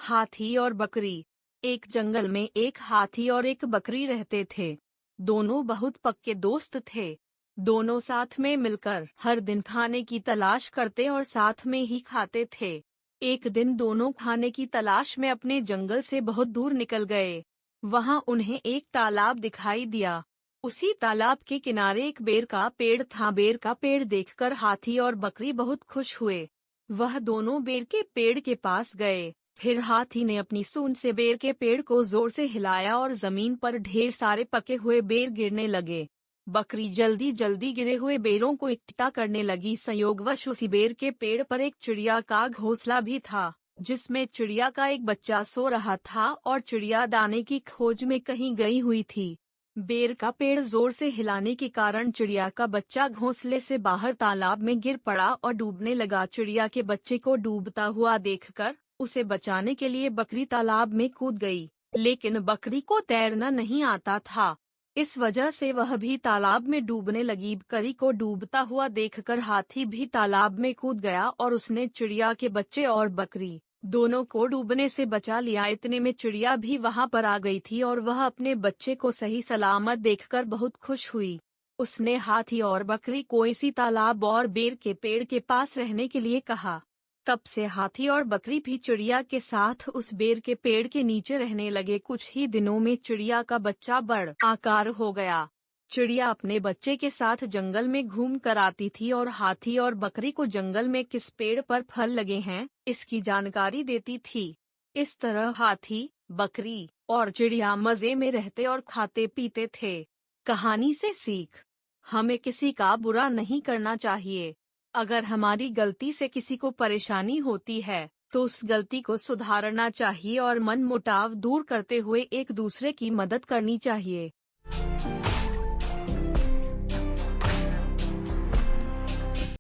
हाथी और बकरी। एक जंगल में एक हाथी और एक बकरी रहते थे। दोनों बहुत पक्के दोस्त थे। दोनों साथ में मिलकर हर दिन खाने की तलाश करते और साथ में ही खाते थे। एक दिन दोनों खाने की तलाश में अपने जंगल से बहुत दूर निकल गए। वहां उन्हें एक तालाब दिखाई दिया। उसी तालाब के किनारे एक बेर का पेड़ था। बेर का पेड़ देखकर हाथी और बकरी बहुत खुश हुए। वह दोनों बेर के पेड़ के पास गए। फिर हाथी ने अपनी सूंड से बेर के पेड़ को जोर से हिलाया और जमीन पर ढेर सारे पके हुए बेर गिरने लगे। बकरी जल्दी जल्दी गिरे हुए बेरों को इकट्ठा करने लगी। संयोगवश उसी बेर के पेड़ पर एक चिड़िया का घोंसला भी था, जिसमें चिड़िया का एक बच्चा सो रहा था और चिड़िया दाने की खोज में कहीं गई हुई थी। बेर का पेड़ जोर से हिलाने के कारण चिड़िया का बच्चा घोंसले से बाहर तालाब में गिर पड़ा और डूबने लगा। चिड़िया के बच्चे को डूबता हुआ देखकर उसे बचाने के लिए बकरी तालाब में कूद गई, लेकिन बकरी को तैरना नहीं आता था। इस वजह से वह भी तालाब में डूबने लगी। बकरी को डूबता हुआ देखकर हाथी भी तालाब में कूद गया और उसने चिड़िया के बच्चे और बकरी दोनों को डूबने से बचा लिया। इतने में चिड़िया भी वहां पर आ गई थी और वह अपने बच्चे को सही सलामत देखकर बहुत खुश हुई। उसने हाथी और बकरी को इसी तालाब और बेर के पेड़ के पास रहने के लिए कहा। तब से हाथी और बकरी भी चिड़िया के साथ उस बेर के पेड़ के नीचे रहने लगे। कुछ ही दिनों में चिड़िया का बच्चा बड़ आकार हो गया। चिड़िया अपने बच्चे के साथ जंगल में घूम कर आती थी और हाथी और बकरी को जंगल में किस पेड़ पर फल लगे हैं इसकी जानकारी देती थी। इस तरह हाथी, बकरी और चिड़िया मजे में रहते और खाते पीते थे। कहानी से सीख: हमें किसी का बुरा नहीं करना चाहिए। अगर हमारी गलती से किसी को परेशानी होती है तो उस गलती को सुधारना चाहिए और मनमुटाव दूर करते हुए एक दूसरे की मदद करनी चाहिए।